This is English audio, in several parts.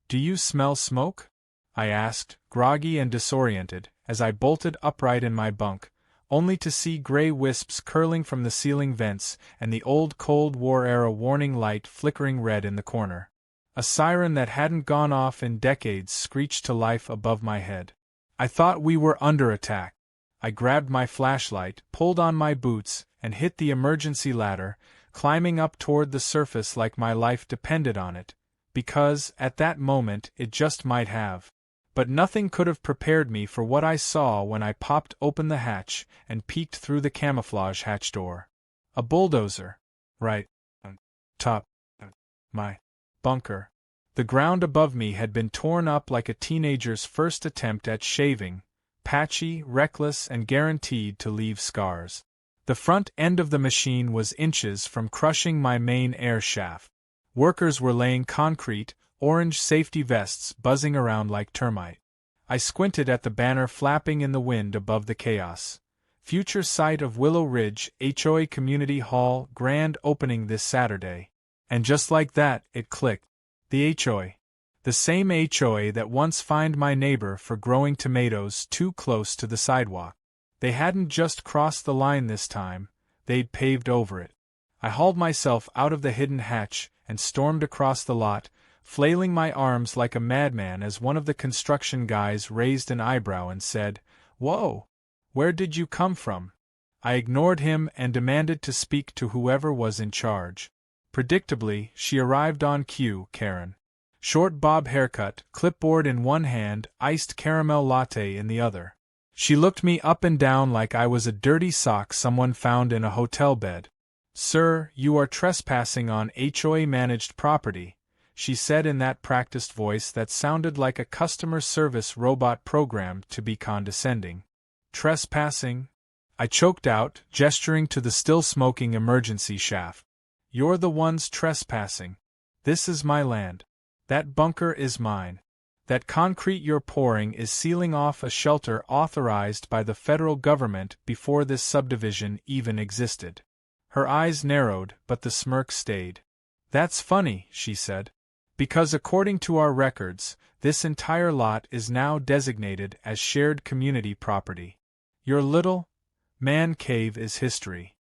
"Do you smell smoke?" I asked, groggy and disoriented, as I bolted upright in my bunk, only to see gray wisps curling from the ceiling vents and the old Cold War-era warning light flickering red in the corner. A siren that hadn't gone off in decades screeched to life above my head. I thought we were under attack. I grabbed my flashlight, pulled on my boots, and hit the emergency ladder, climbing up toward the surface like my life depended on it, because, at that moment, it just might have. But nothing could have prepared me for what I saw when I popped open the hatch and peeked through the camouflage hatch door. A bulldozer. Right on top of my bunker. The ground above me had been torn up like a teenager's first attempt at shaving, patchy, reckless, and guaranteed to leave scars. The front end of the machine was inches from crushing my main air shaft. Workers were laying concrete, orange safety vests buzzing around like termite. I squinted at the banner flapping in the wind above the chaos. Future site of Willow Ridge HOA Community Hall grand opening this Saturday. And just like that, it clicked. The HOA. The same HOA that once fined my neighbor for growing tomatoes too close to the sidewalk. They hadn't just crossed the line this time, they'd paved over it. I hauled myself out of the hidden hatch and stormed across the lot, flailing my arms like a madman as one of the construction guys raised an eyebrow and said, "Whoa! Where did you come from?" I ignored him and demanded to speak to whoever was in charge. Predictably, she arrived on cue, Karen. Short bob haircut, clipboard in one hand, iced caramel latte in the other. She looked me up and down like I was a dirty sock someone found in a hotel bed. "Sir, you are trespassing on HOA-managed property," she said in that practiced voice that sounded like a customer service robot programmed to be condescending. "Trespassing?" I choked out, gesturing to the still-smoking emergency shaft. "You're the ones trespassing. This is my land. That bunker is mine. That concrete you're pouring is sealing off a shelter authorized by the federal government before this subdivision even existed." Her eyes narrowed, but the smirk stayed. "That's funny," she said. "Because according to our records, this entire lot is now designated as shared community property. Your little man cave is history."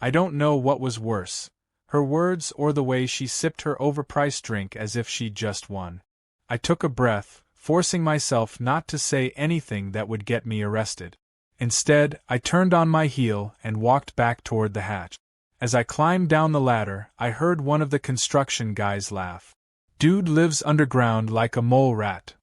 I don't know what was worse, her words or the way she sipped her overpriced drink as if she'd just won. I took a breath, forcing myself not to say anything that would get me arrested. Instead, I turned on my heel and walked back toward the hatch. As I climbed down the ladder, I heard one of the construction guys laugh. "Dude lives underground like a mole rat."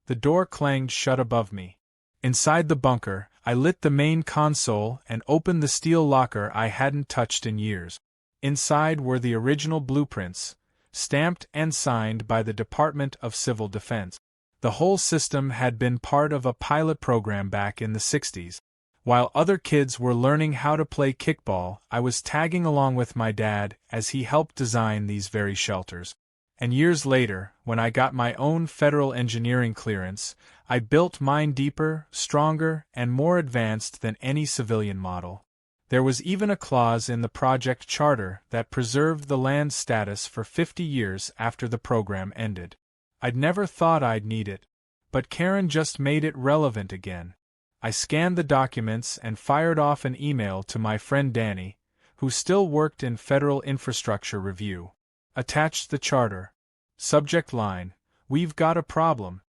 The door clanged shut above me. Inside the bunker, I lit the main console and opened the steel locker I hadn't touched in years. Inside were the original blueprints, stamped and signed by the Department of Civil Defense. The whole system had been part of a pilot program back in the 60s. While other kids were learning how to play kickball, I was tagging along with my dad as he helped design these very shelters. And years later, when I got my own federal engineering clearance, I built mine deeper, stronger, and more advanced than any civilian model. There was even a clause in the project charter that preserved the land's status for 50 years after the program ended. I'd never thought I'd need it, but Karen just made it relevant again. I scanned the documents and fired off an email to my friend Danny, who still worked in Federal Infrastructure Review. Attached the charter. Subject line: "We've got a problem.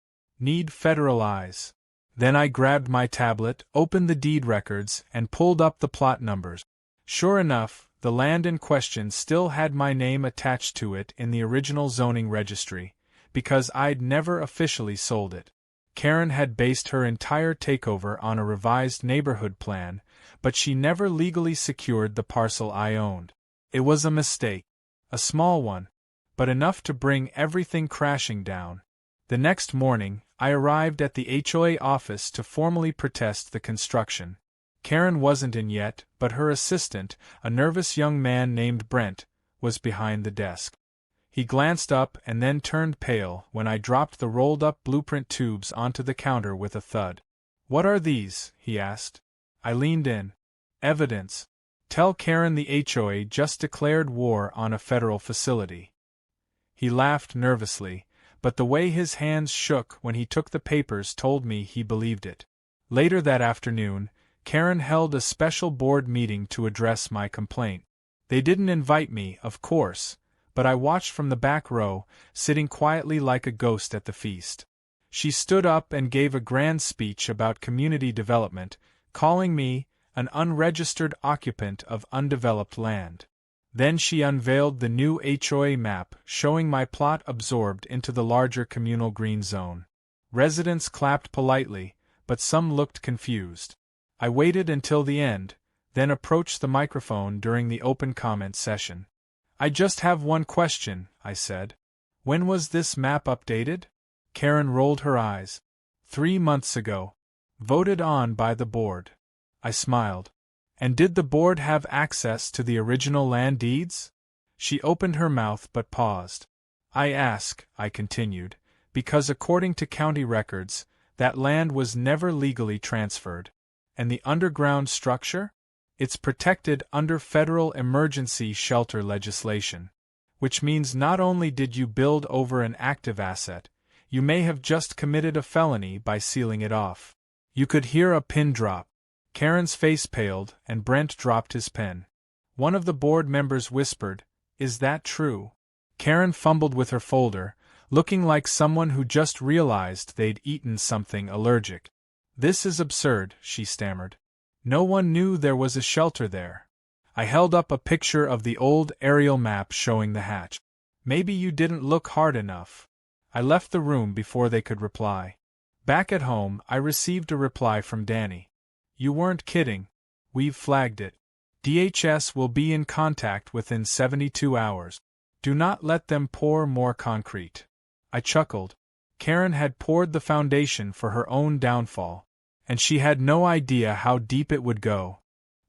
Need federal eyes." Then I grabbed my tablet, opened the deed records, and pulled up the plot numbers. Sure enough, the land in question still had my name attached to it in the original zoning registry, because I'd never officially sold it. Karen had based her entire takeover on a revised neighborhood plan, but she never legally secured the parcel I owned. It was a mistake. A small one, but enough to bring everything crashing down. The next morning, I arrived at the HOA office to formally protest the construction. Karen wasn't in yet, but her assistant, a nervous young man named Brent, was behind the desk. He glanced up and then turned pale when I dropped the rolled-up blueprint tubes onto the counter with a thud. "What are these?" he asked. I leaned in. "Evidence. Tell Karen the HOA just declared war on a federal facility." He laughed nervously, but the way his hands shook when he took the papers told me he believed it. Later that afternoon, Karen held a special board meeting to address my complaint. They didn't invite me, of course, but I watched from the back row, sitting quietly like a ghost at the feast. She stood up and gave a grand speech about community development, calling me an unregistered occupant of undeveloped land. Then she unveiled the new HOA map, showing my plot absorbed into the larger communal green zone. Residents clapped politely, but some looked confused. I waited until the end, then approached the microphone during the open comment session. "I just have one question," I said. "When was this map updated?" Karen rolled her eyes. 3 months ago. Voted on by the board. I smiled. "And did the board have access to the original land deeds?" She opened her mouth but paused. "I ask," I continued, "because according to county records, that land was never legally transferred. And the underground structure? It's protected under federal emergency shelter legislation. Which means not only did you build over an active asset, you may have just committed a felony by sealing it off." You could hear a pin drop. Karen's face paled, and Brent dropped his pen. One of the board members whispered, "Is that true?" Karen fumbled with her folder, looking like someone who just realized they'd eaten something allergic. "This is absurd," she stammered. "No one knew there was a shelter there." I held up a picture of the old aerial map showing the hatch. "Maybe you didn't look hard enough." I left the room before they could reply. Back at home, I received a reply from Danny. "You weren't kidding. We've flagged it. DHS will be in contact within 72 hours. Do not let them pour more concrete." I chuckled. Karen had poured the foundation for her own downfall, and she had no idea how deep it would go.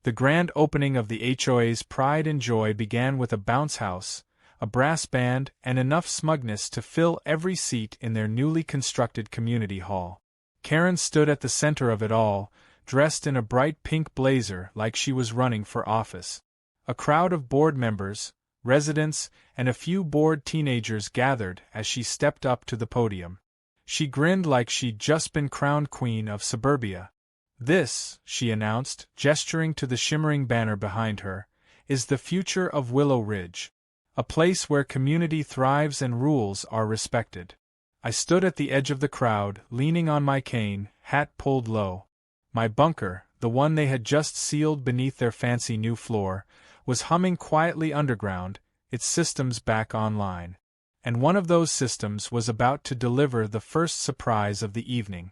The grand opening of the HOA's Pride and Joy began with a bounce house, a brass band, and enough smugness to fill every seat in their newly constructed community hall. Karen stood at the center of it all, dressed in a bright pink blazer like she was running for office. A crowd of board members, residents, and a few bored teenagers gathered as she stepped up to the podium. She grinned like she'd just been crowned queen of suburbia. "This," she announced, gesturing to the shimmering banner behind her, "is the future of Willow Ridge. A place where community thrives and rules are respected." I stood at the edge of the crowd, leaning on my cane, hat pulled low. My bunker, the one they had just sealed beneath their fancy new floor, was humming quietly underground, its systems back online. And one of those systems was about to deliver the first surprise of the evening.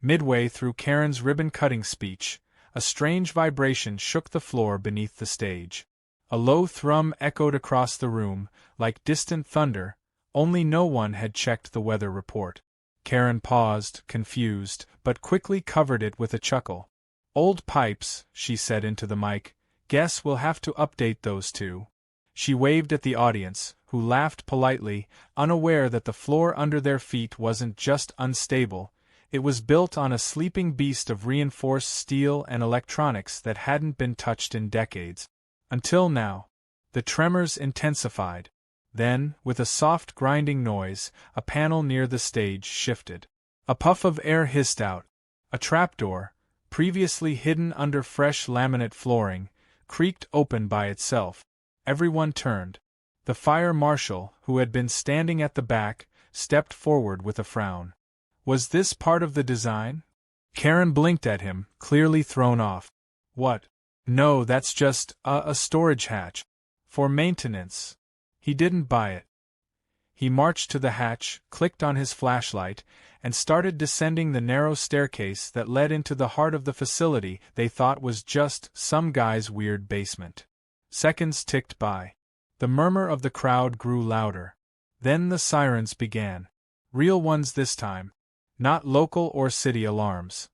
Midway through Karen's ribbon-cutting speech, a strange vibration shook the floor beneath the stage. A low thrum echoed across the room, like distant thunder, only no one had checked the weather report. Karen paused, confused, but quickly covered it with a chuckle. "Old pipes," she said into the mic. "Guess we'll have to update those too." She waved at the audience, who laughed politely, unaware that the floor under their feet wasn't just unstable, it was built on a sleeping beast of reinforced steel and electronics that hadn't been touched in decades. Until now. The tremors intensified. Then, with a soft grinding noise, a panel near the stage shifted. A puff of air hissed out. A trapdoor, previously hidden under fresh laminate flooring, creaked open by itself. Everyone turned. The fire marshal, who had been standing at the back, stepped forward with a frown. "Was this part of the design?" Karen blinked at him, clearly thrown off. "What? No, that's just a storage hatch. For maintenance." He didn't buy it. He marched to the hatch, clicked on his flashlight, and started descending the narrow staircase that led into the heart of the facility they thought was just some guy's weird basement. Seconds ticked by. The murmur of the crowd grew louder. Then the sirens began. Real ones this time. Not local or city alarms.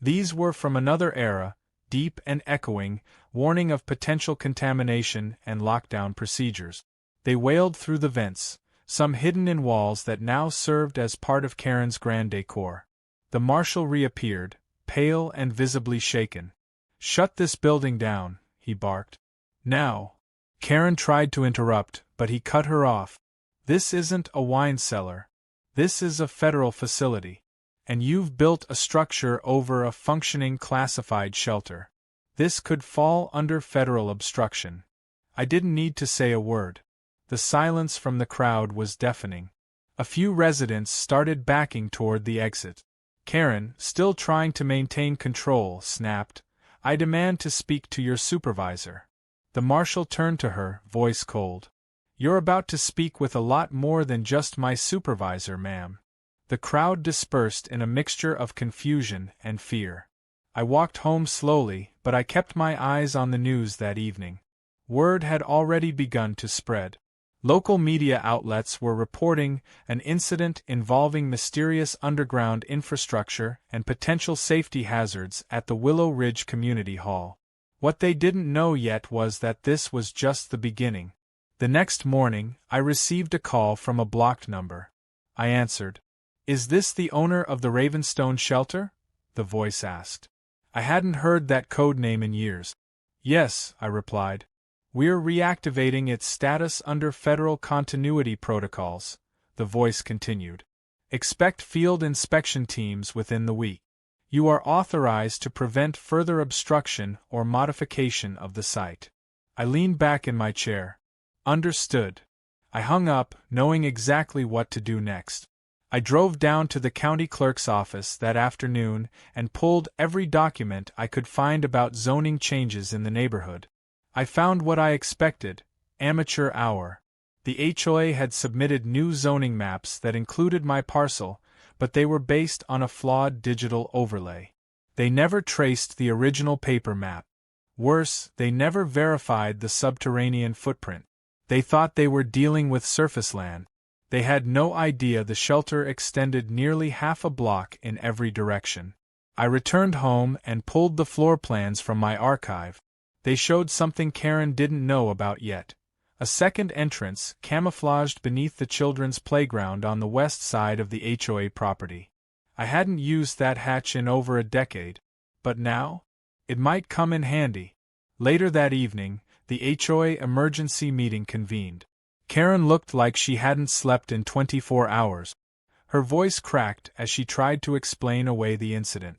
These were from another era, deep and echoing, warning of potential contamination and lockdown procedures. They wailed through the vents, some hidden in walls that now served as part of Karen's grand decor. The marshal reappeared, pale and visibly shaken. "Shut this building down," he barked. "Now." Karen tried to interrupt, but he cut her off. "This isn't a wine cellar. This is a federal facility. And you've built a structure over a functioning classified shelter. This could fall under federal obstruction. I didn't need to say a word. The silence from the crowd was deafening. A few residents started backing toward the exit. Karen, still trying to maintain control, snapped, "I demand to speak to your supervisor." The marshal turned to her, voice cold. "You're about to speak with a lot more than just my supervisor, ma'am." The crowd dispersed in a mixture of confusion and fear. I walked home slowly, but I kept my eyes on the news that evening. Word had already begun to spread. Local media outlets were reporting an incident involving mysterious underground infrastructure and potential safety hazards at the Willow Ridge Community Hall. What they didn't know yet was that this was just the beginning. The next morning, I received a call from a blocked number. I answered. "Is this the owner of the Ravenstone shelter?" the voice asked. I hadn't heard that code name in years. "Yes," I replied. "We're reactivating its status under federal continuity protocols," the voice continued. "Expect field inspection teams within the week. You are authorized to prevent further obstruction or modification of the site." I leaned back in my chair. Understood. I hung up, knowing exactly what to do next. I drove down to the county clerk's office that afternoon and pulled every document I could find about zoning changes in the neighborhood. I found what I expected: amateur hour. The HOA had submitted new zoning maps that included my parcel, but they were based on a flawed digital overlay. They never traced the original paper map. Worse, they never verified the subterranean footprint. They thought they were dealing with surface land. They had no idea the shelter extended nearly half a block in every direction. I returned home and pulled the floor plans from my archive. They showed something Karen didn't know about yet: a second entrance camouflaged beneath the children's playground on the west side of the HOA property. I hadn't used that hatch in over a decade, but now? It might come in handy. Later that evening, the HOA emergency meeting convened. Karen looked like she hadn't slept in 24 hours. Her voice cracked as she tried to explain away the incident.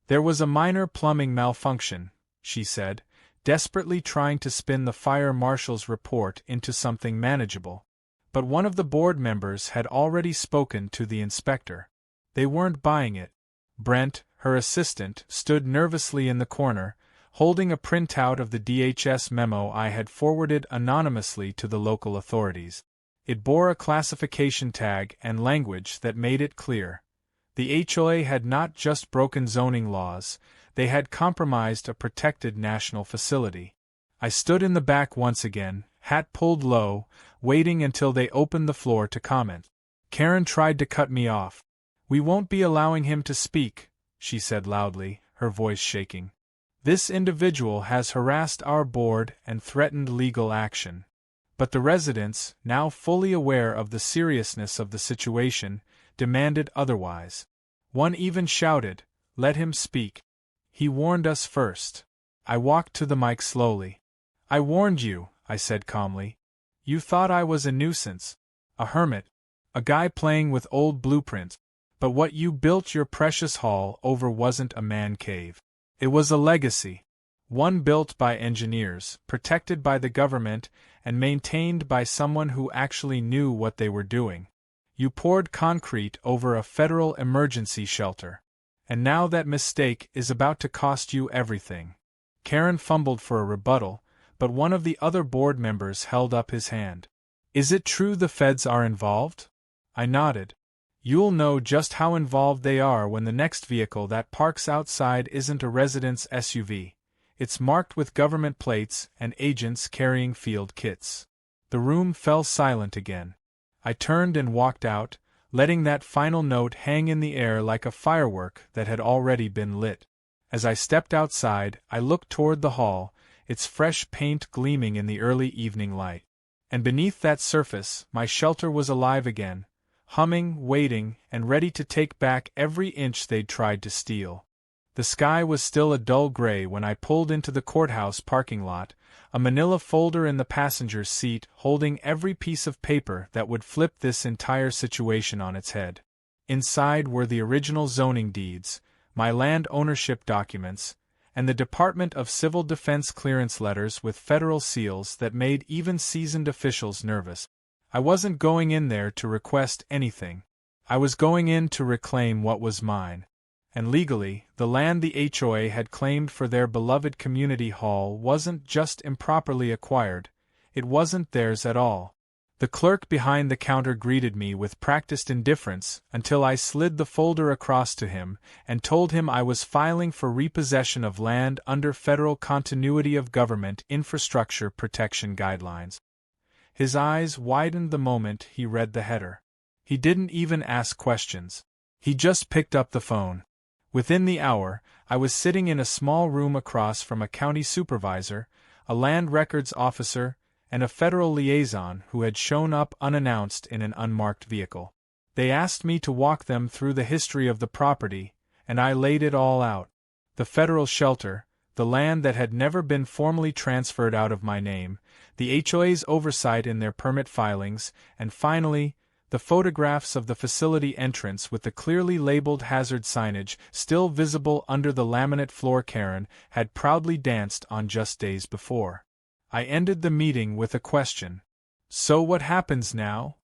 "There was a minor plumbing malfunction," she said, desperately trying to spin the fire marshal's report into something manageable. But one of the board members had already spoken to the inspector. They weren't buying it. Brent, her assistant, stood nervously in the corner, holding a printout of the DHS memo I had forwarded anonymously to the local authorities. It bore a classification tag and language that made it clear. The HOA had not just broken zoning laws, they had compromised a protected national facility. I stood in the back once again, hat pulled low, waiting until they opened the floor to comment. Karen tried to cut me off. "We won't be allowing him to speak," she said loudly, her voice shaking. "This individual has harassed our board and threatened legal action." But the residents, now fully aware of the seriousness of the situation, demanded otherwise. One even shouted, "Let him speak. He warned us first." I walked to the mic slowly. "I warned you," I said calmly. "You thought I was a nuisance, a hermit, a guy playing with old blueprints. But what you built your precious hall over wasn't a man cave. It was a legacy. One built by engineers, protected by the government, and maintained by someone who actually knew what they were doing. You poured concrete over a federal emergency shelter. And now that mistake is about to cost you everything." Karen fumbled for a rebuttal, but one of the other board members held up his hand. "Is it true the feds are involved?" I nodded. "You'll know just how involved they are when the next vehicle that parks outside isn't a resident's SUV. It's marked with government plates and agents carrying field kits." The room fell silent again. I turned and walked out, letting that final note hang in the air like a firework that had already been lit. As I stepped outside, I looked toward the hall, its fresh paint gleaming in the early evening light. And beneath that surface, my shelter was alive again, humming, waiting, and ready to take back every inch they'd tried to steal. The sky was still a dull gray when I pulled into the courthouse parking lot, a manila folder in the passenger's seat holding every piece of paper that would flip this entire situation on its head. Inside were the original zoning deeds, my land ownership documents, and the Department of Civil Defense clearance letters with federal seals that made even seasoned officials nervous. I wasn't going in there to request anything. I was going in to reclaim what was mine. And legally, the land the HOA had claimed for their beloved community hall wasn't just improperly acquired, it wasn't theirs at all. The clerk behind the counter greeted me with practiced indifference until I slid the folder across to him and told him I was filing for repossession of land under Federal Continuity of Government Infrastructure Protection Guidelines. His eyes widened the moment he read the header. He didn't even ask questions. He just picked up the phone. Within the hour, I was sitting in a small room across from a county supervisor, a land records officer, and a federal liaison who had shown up unannounced in an unmarked vehicle. They asked me to walk them through the history of the property, and I laid it all out. The federal shelter, the land that had never been formally transferred out of my name, the HOA's oversight in their permit filings, and finally, the photographs of the facility entrance with the clearly labeled hazard signage still visible under the laminate floor Karen had proudly danced on just days before. I ended the meeting with a question. So what happens now?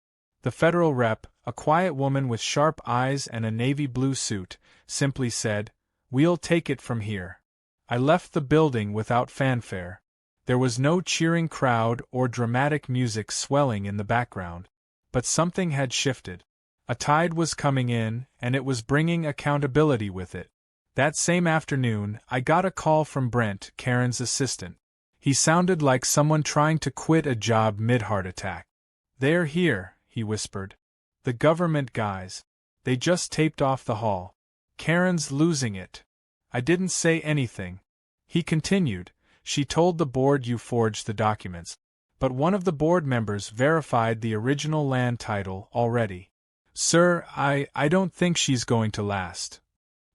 The federal rep, a quiet woman with sharp eyes and a navy blue suit, simply said, "We'll take it from here." I left the building without fanfare. There was no cheering crowd or dramatic music swelling in the background. But something had shifted. A tide was coming in, and it was bringing accountability with it. That same afternoon, I got a call from Brent, Karen's assistant. He sounded like someone trying to quit a job mid-heart attack. "They're here," he whispered. "The government guys. They just taped off the hall. Karen's losing it." I didn't say anything. He continued, "She told the board you forged the documents. But one of the board members verified the original land title already. Sir, I don't think she's going to last."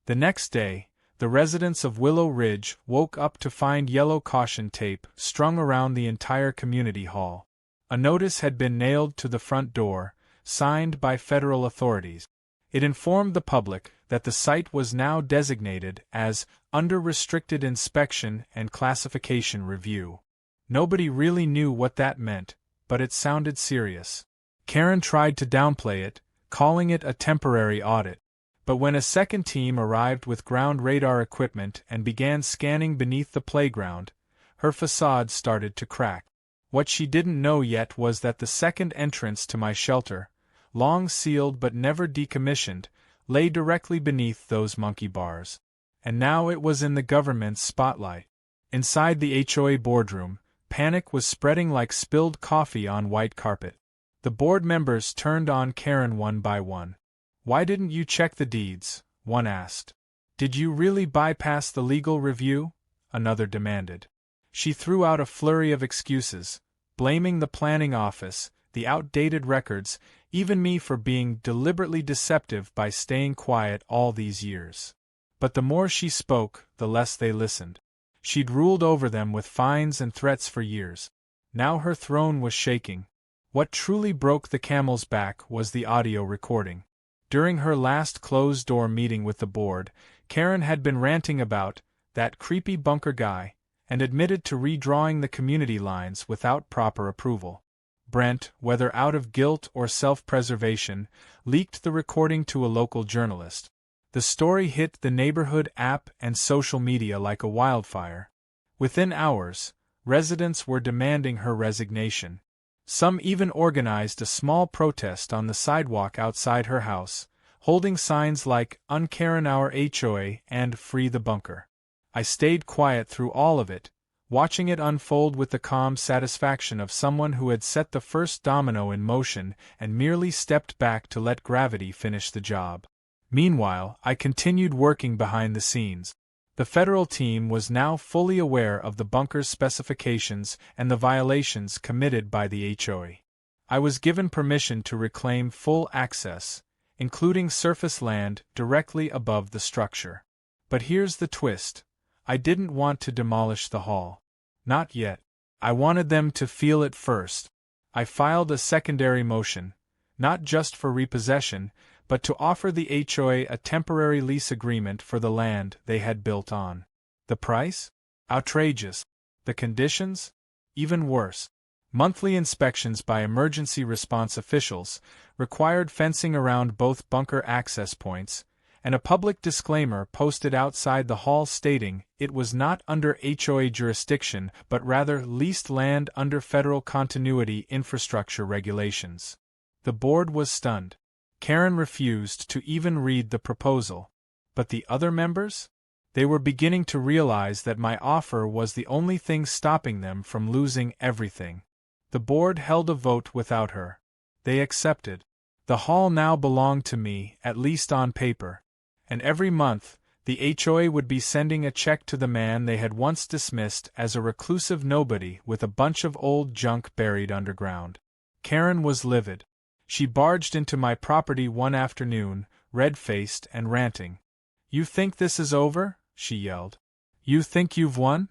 The next day, the residents of Willow Ridge woke up to find yellow caution tape strung around the entire community hall. A notice had been nailed to the front door, signed by federal authorities. It informed the public that the site was now designated as under restricted inspection and classification review. Nobody really knew what that meant, but it sounded serious. Karen tried to downplay it, calling it a temporary audit. But when a second team arrived with ground radar equipment and began scanning beneath the playground, her facade started to crack. What she didn't know yet was that the second entrance to my shelter, long sealed but never decommissioned, lay directly beneath those monkey bars. And now it was in the government's spotlight. Inside the HOA boardroom, panic was spreading like spilled coffee on white carpet. The board members turned on Karen one by one. "Why didn't you check the deeds?" one asked. "Did you really bypass the legal review?" another demanded. She threw out a flurry of excuses, blaming the planning office, the outdated records, even me for being deliberately deceptive by staying quiet all these years. But the more she spoke, the less they listened. She'd ruled over them with fines and threats for years. Now her throne was shaking. What truly broke the camel's back was the audio recording. During her last closed-door meeting with the board, Karen had been ranting about that creepy bunker guy, and admitted to redrawing the community lines without proper approval. Brent, whether out of guilt or self-preservation, leaked the recording to a local journalist. The story hit the neighborhood app and social media like a wildfire. Within hours, residents were demanding her resignation. Some even organized a small protest on the sidewalk outside her house, holding signs like "Unkaren Our HOA" and "Free the Bunker." I stayed quiet through all of it, watching it unfold with the calm satisfaction of someone who had set the first domino in motion and merely stepped back to let gravity finish the job. Meanwhile, I continued working behind the scenes. The federal team was now fully aware of the bunker's specifications and the violations committed by the HOA. I was given permission to reclaim full access, including surface land directly above the structure. But here's the twist. I didn't want to demolish the hall. Not yet. I wanted them to feel it first. I filed a secondary motion, not just for repossession, but to offer the HOA a temporary lease agreement for the land they had built on. The price? Outrageous. The conditions? Even worse. Monthly inspections by emergency response officials, required fencing around both bunker access points, and a public disclaimer posted outside the hall stating it was not under HOA jurisdiction but rather leased land under federal continuity infrastructure regulations. The board was stunned. Karen refused to even read the proposal. But the other members? They were beginning to realize that my offer was the only thing stopping them from losing everything. The board held a vote without her. They accepted. The hall now belonged to me, at least on paper. And every month, the HOA would be sending a check to the man they had once dismissed as a reclusive nobody with a bunch of old junk buried underground. Karen was livid. She barged into my property one afternoon, red-faced and ranting. "You think this is over?" she yelled. "You think you've won?"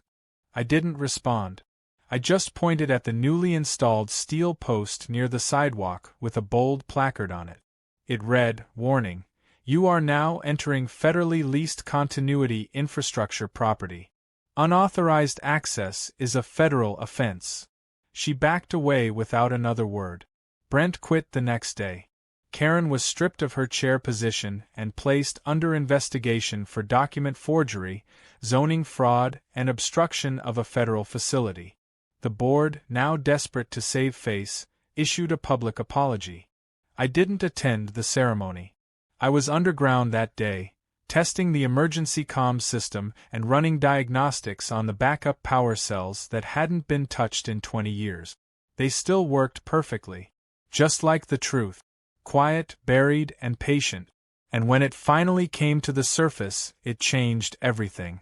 I didn't respond. I just pointed at the newly installed steel post near the sidewalk with a bold placard on it. It read, "Warning. You are now entering federally leased continuity infrastructure property. Unauthorized access is a federal offense." She backed away without another word. Brent quit the next day. Karen was stripped of her chair position and placed under investigation for document forgery, zoning fraud, and obstruction of a federal facility. The board, now desperate to save face, issued a public apology. I didn't attend the ceremony. I was underground that day, testing the emergency comm system and running diagnostics on the backup power cells that hadn't been touched in 20 years. They still worked perfectly. Just like the truth. Quiet, buried, and patient. And when it finally came to the surface, it changed everything.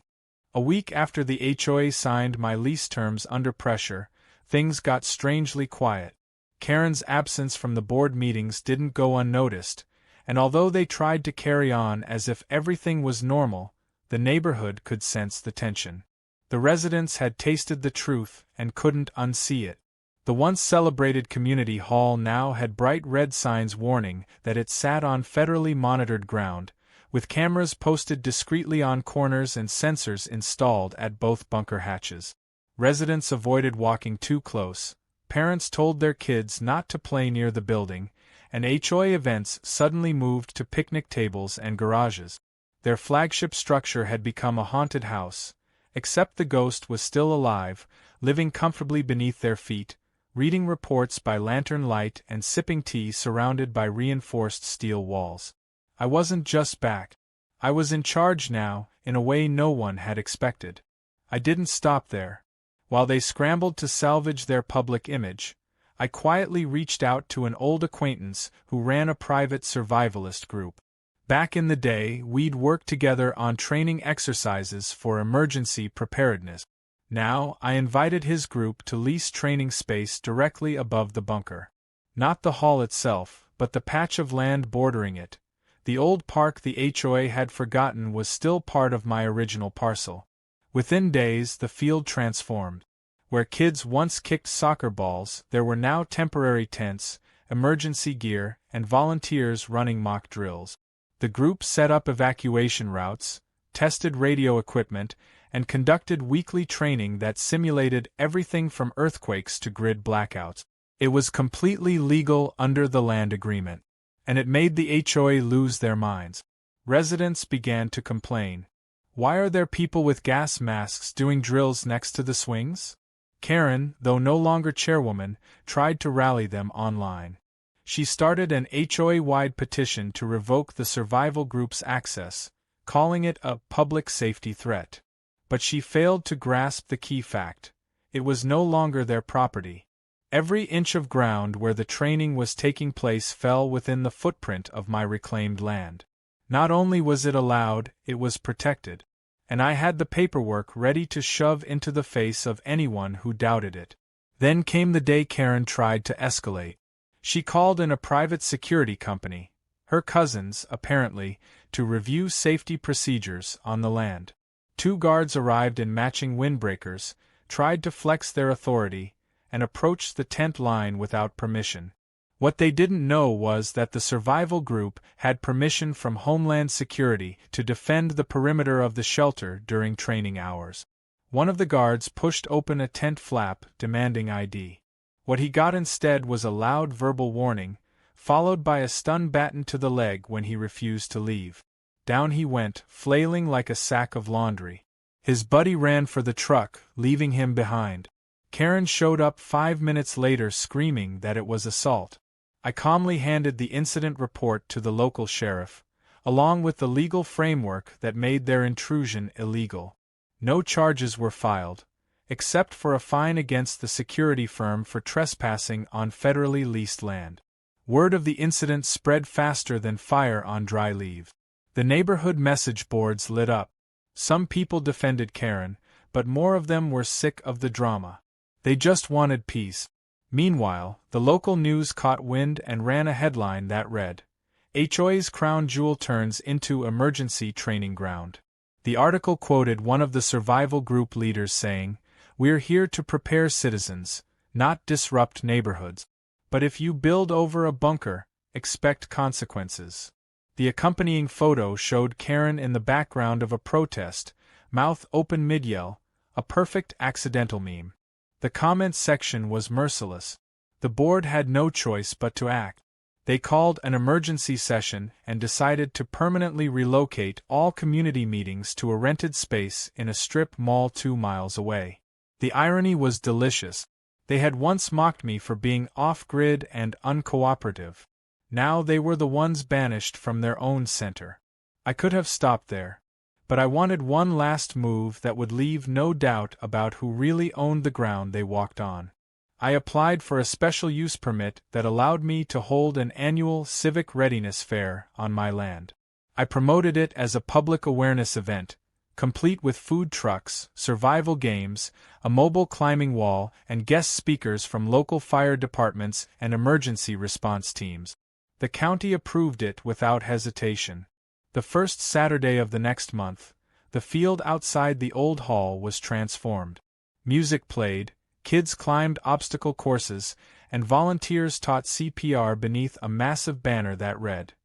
A week after the HOA signed my lease terms under pressure, things got strangely quiet. Karen's absence from the board meetings didn't go unnoticed, and although they tried to carry on as if everything was normal, the neighborhood could sense the tension. The residents had tasted the truth and couldn't unsee it. The once celebrated community hall now had bright red signs warning that it sat on federally monitored ground, with cameras posted discreetly on corners and sensors installed at both bunker hatches. Residents avoided walking too close, parents told their kids not to play near the building, and HOA events suddenly moved to picnic tables and garages. Their flagship structure had become a haunted house, except the ghost was still alive, living comfortably beneath their feet, reading reports by lantern light and sipping tea surrounded by reinforced steel walls. I wasn't just back. I was in charge now, in a way no one had expected. I didn't stop there. While they scrambled to salvage their public image, I quietly reached out to an old acquaintance who ran a private survivalist group. Back in the day, we'd worked together on training exercises for emergency preparedness. Now, I invited his group to lease training space directly above the bunker. Not the hall itself, but the patch of land bordering it. The old park the HOA had forgotten was still part of my original parcel. Within days, the field transformed. Where kids once kicked soccer balls, there were now temporary tents, emergency gear, and volunteers running mock drills. The group set up evacuation routes, tested radio equipment, and conducted weekly training that simulated everything from earthquakes to grid blackouts. It was completely legal under the land agreement, and it made the HOA lose their minds. Residents began to complain. Why are there people with gas masks doing drills next to the swings? Karen, though no longer chairwoman, tried to rally them online. She started an HOA-wide petition to revoke the survival group's access, calling it a public safety threat. But she failed to grasp the key fact. It was no longer their property. Every inch of ground where the training was taking place fell within the footprint of my reclaimed land. Not only was it allowed, it was protected. And I had the paperwork ready to shove into the face of anyone who doubted it. Then came the day Karen tried to escalate. She called in a private security company, her cousins, apparently, to review safety procedures on the land. 2 guards arrived in matching windbreakers, tried to flex their authority, and approached the tent line without permission. What they didn't know was that the survival group had permission from Homeland Security to defend the perimeter of the shelter during training hours. One of the guards pushed open a tent flap, demanding ID. What he got instead was a loud verbal warning, followed by a stun baton to the leg when he refused to leave. Down he went, flailing like a sack of laundry. His buddy ran for the truck, leaving him behind. Karen showed up 5 minutes later screaming that it was assault. I calmly handed the incident report to the local sheriff, along with the legal framework that made their intrusion illegal. No charges were filed, except for a fine against the security firm for trespassing on federally leased land. Word of the incident spread faster than fire on dry leaves. The neighborhood message boards lit up. Some people defended Karen, but more of them were sick of the drama. They just wanted peace. Meanwhile, the local news caught wind and ran a headline that read, "HOA's crown jewel turns into emergency training ground." The article quoted one of the survival group leaders saying, "We're here to prepare citizens, not disrupt neighborhoods. But if you build over a bunker, expect consequences." The accompanying photo showed Karen in the background of a protest, mouth open mid-yell, a perfect accidental meme. The comments section was merciless. The board had no choice but to act. They called an emergency session and decided to permanently relocate all community meetings to a rented space in a strip mall 2 miles away. The irony was delicious. They had once mocked me for being off-grid and uncooperative. Now they were the ones banished from their own center. I could have stopped there. But I wanted one last move that would leave no doubt about who really owned the ground they walked on. I applied for a special use permit that allowed me to hold an annual civic readiness fair on my land. I promoted it as a public awareness event, complete with food trucks, survival games, a mobile climbing wall, and guest speakers from local fire departments and emergency response teams. The county approved it without hesitation. The first Saturday of the next month, the field outside the old hall was transformed. Music played, kids climbed obstacle courses, and volunteers taught CPR beneath a massive banner that read,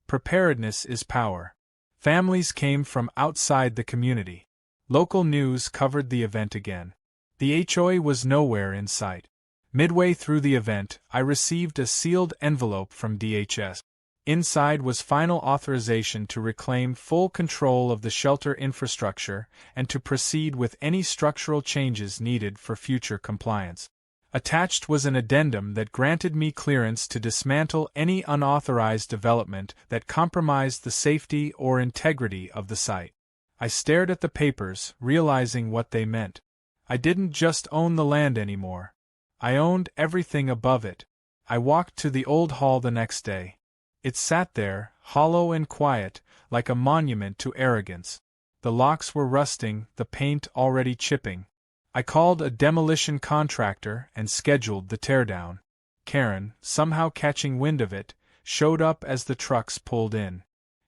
"Preparedness is power." Families came from outside the community. Local news covered the event again. The HOA was nowhere in sight. Midway through the event, I received a sealed envelope from DHS. Inside was final authorization to reclaim full control of the shelter infrastructure and to proceed with any structural changes needed for future compliance. Attached was an addendum that granted me clearance to dismantle any unauthorized development that compromised the safety or integrity of the site. I stared at the papers, realizing what they meant. I didn't just own the land anymore. I owned everything above it. I walked to the old hall the next day. It sat there, hollow and quiet, like a monument to arrogance. The locks were rusting, the paint already chipping. I called a demolition contractor and scheduled the teardown. Karen, somehow catching wind of it, showed up as the trucks pulled in.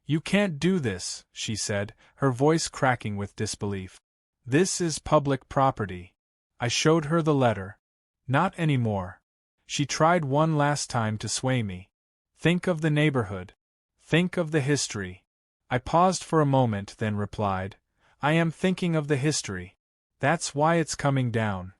"You can't do this," she said, her voice cracking with disbelief. "This is public property." I showed her the letter. "Not anymore." She tried one last time to sway me. "Think of the neighborhood. Think of the history." I paused for a moment, then replied, "I am thinking of the history. That's why it's coming down."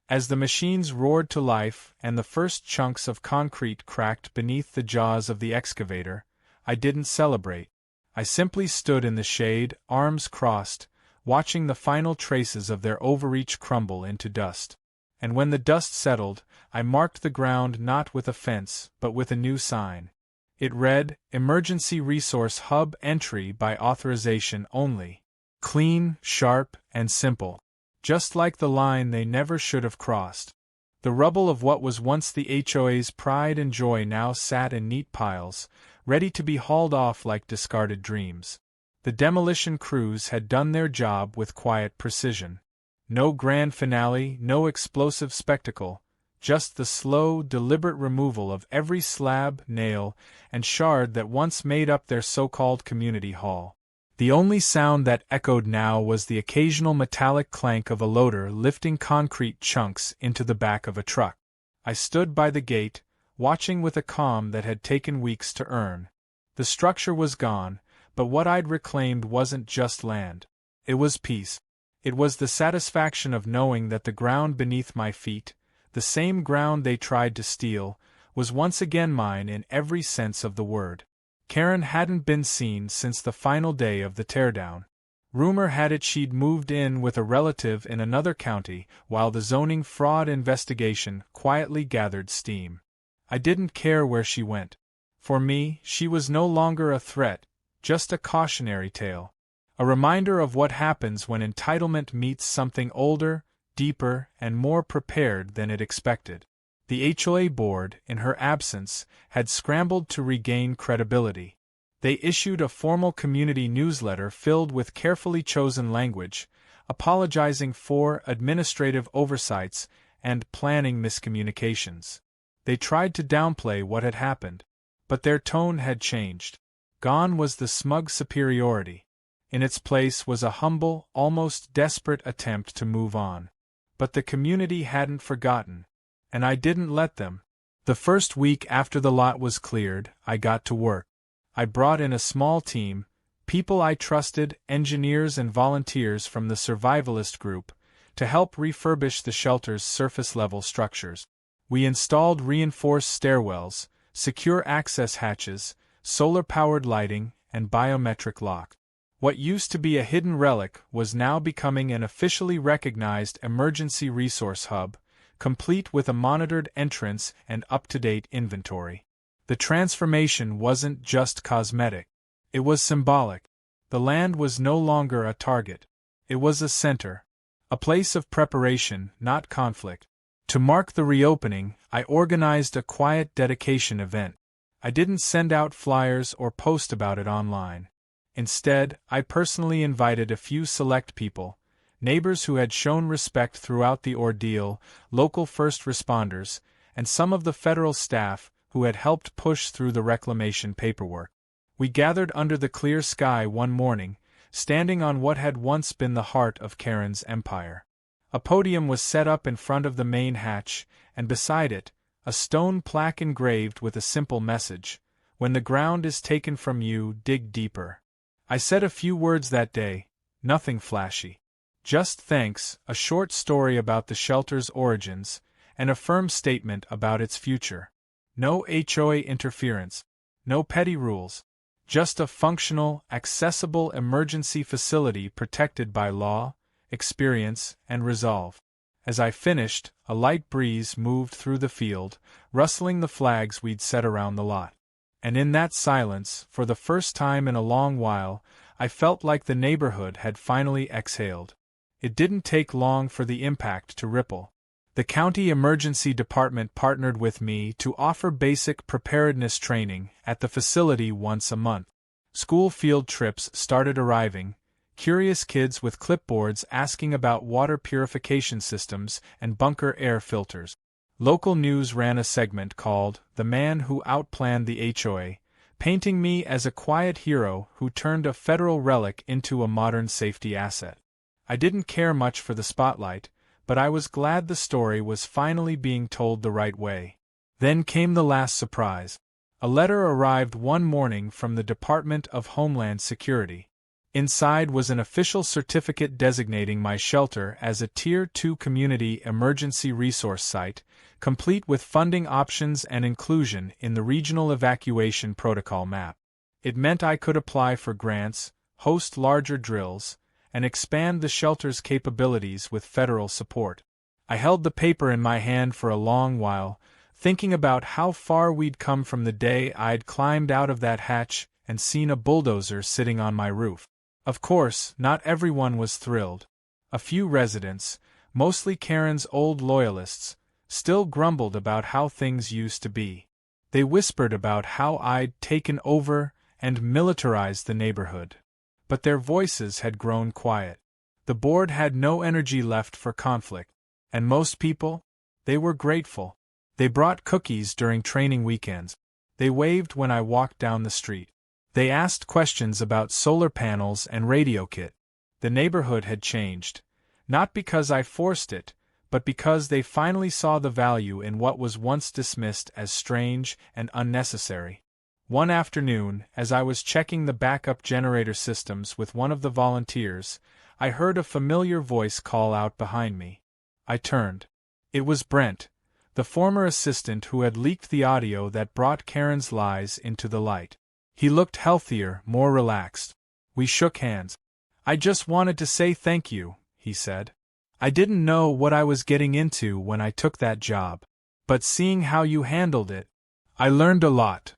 As the machines roared to life and the first chunks of concrete cracked beneath the jaws of the excavator, I didn't celebrate. I simply stood in the shade, arms crossed, watching the final traces of their overreach crumble into dust. And when the dust settled, I marked the ground not with a fence, but with a new sign. It read, "Emergency Resource Hub Entry by Authorization Only." Clean, sharp, and simple. Just like the line they never should have crossed. The rubble of what was once the HOA's pride and joy now sat in neat piles, ready to be hauled off like discarded dreams. The demolition crews had done their job with quiet precision. No grand finale, no explosive spectacle, just the slow, deliberate removal of every slab, nail, and shard that once made up their so-called community hall. The only sound that echoed now was the occasional metallic clank of a loader lifting concrete chunks into the back of a truck. I stood by the gate, watching with a calm that had taken weeks to earn. The structure was gone, but what I'd reclaimed wasn't just land. It was peace. It was the satisfaction of knowing that the ground beneath my feet, the same ground they tried to steal, was once again mine in every sense of the word. Karen hadn't been seen since the final day of the teardown. Rumor had it she'd moved in with a relative in another county while the zoning fraud investigation quietly gathered steam. I didn't care where she went. For me, she was no longer a threat, just a cautionary tale. A reminder of what happens when entitlement meets something older, deeper, and more prepared than it expected. The HOA board, in her absence, had scrambled to regain credibility. They issued a formal community newsletter filled with carefully chosen language, apologizing for administrative oversights and planning miscommunications. They tried to downplay what had happened, but their tone had changed. Gone was the smug superiority. In its place was a humble, almost desperate attempt to move on. But the community hadn't forgotten. And I didn't let them. The first week after the lot was cleared, I got to work. I brought in a small team, people I trusted, engineers and volunteers from the survivalist group, to help refurbish the shelter's surface-level structures. We installed reinforced stairwells, secure access hatches, solar-powered lighting, and biometric lock. What used to be a hidden relic was now becoming an officially recognized emergency resource hub, complete with a monitored entrance and up-to-date inventory. The transformation wasn't just cosmetic. It was symbolic. The land was no longer a target. It was a center. A place of preparation, not conflict. To mark the reopening, I organized a quiet dedication event. I didn't send out flyers or post about it online. Instead, I personally invited a few select people, neighbors who had shown respect throughout the ordeal, local first responders, and some of the federal staff who had helped push through the reclamation paperwork. We gathered under the clear sky one morning, standing on what had once been the heart of Karen's empire. A podium was set up in front of the main hatch, and beside it, a stone plaque engraved with a simple message: "When the ground is taken from you, dig deeper." I said a few words that day, nothing flashy. Just thanks, a short story about the shelter's origins, and a firm statement about its future. No HOA interference, no petty rules, just a functional, accessible emergency facility protected by law, experience, and resolve. As I finished, a light breeze moved through the field, rustling the flags we'd set around the lot. And in that silence, for the first time in a long while, I felt like the neighborhood had finally exhaled. It didn't take long for the impact to ripple. The county emergency department partnered with me to offer basic preparedness training at the facility once a month. School field trips started arriving, curious kids with clipboards asking about water purification systems and bunker air filters. Local news ran a segment called "The Man Who Outplanned the HOA," painting me as a quiet hero who turned a federal relic into a modern safety asset. I didn't care much for the spotlight, but I was glad the story was finally being told the right way. Then came the last surprise. A letter arrived one morning from the Department of Homeland Security. Inside was an official certificate designating my shelter as a Tier 2 Community Emergency Resource Site, complete with funding options and inclusion in the Regional Evacuation Protocol map. It meant I could apply for grants, host larger drills, and expand the shelter's capabilities with federal support. I held the paper in my hand for a long while, thinking about how far we'd come from the day I'd climbed out of that hatch and seen a bulldozer sitting on my roof. Of course, not everyone was thrilled. A few residents, mostly Karen's old loyalists, still grumbled about how things used to be. They whispered about how I'd taken over and militarized the neighborhood. But their voices had grown quiet. The board had no energy left for conflict. And most people? They were grateful. They brought cookies during training weekends. They waved when I walked down the street. They asked questions about solar panels and radio kit. The neighborhood had changed. Not because I forced it, but because they finally saw the value in what was once dismissed as strange and unnecessary. One afternoon, as I was checking the backup generator systems with one of the volunteers, I heard a familiar voice call out behind me. I turned. It was Brent, the former assistant who had leaked the audio that brought Karen's lies into the light. He looked healthier, more relaxed. We shook hands. "I just wanted to say thank you," he said. "I didn't know what I was getting into when I took that job. But seeing how you handled it, I learned a lot."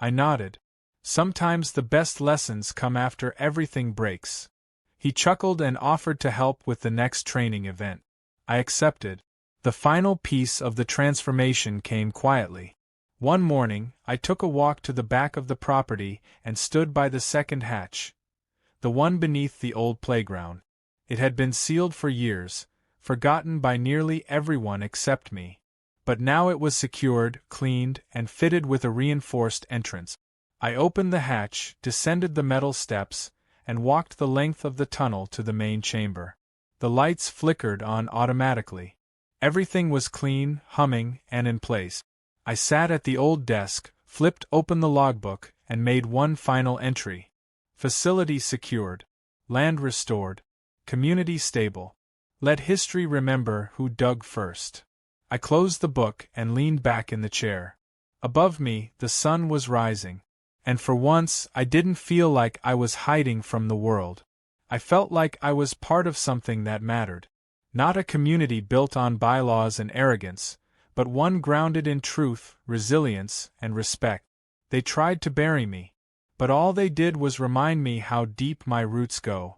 I nodded. Sometimes the best lessons come after everything breaks. He chuckled and offered to help with the next training event. I accepted. The final piece of the transformation came quietly. One morning, I took a walk to the back of the property and stood by the second hatch, the one beneath the old playground. It had been sealed for years, forgotten by nearly everyone except me. But now it was secured, cleaned, and fitted with a reinforced entrance. I opened the hatch, descended the metal steps, and walked the length of the tunnel to the main chamber. The lights flickered on automatically. Everything was clean, humming, and in place. I sat at the old desk, flipped open the logbook, and made one final entry. Facility secured. Land restored. Community stable. Let history remember who dug first. I closed the book and leaned back in the chair. Above me, the sun was rising. And for once, I didn't feel like I was hiding from the world. I felt like I was part of something that mattered. Not a community built on bylaws and arrogance, but one grounded in truth, resilience, and respect. They tried to bury me, but all they did was remind me how deep my roots go.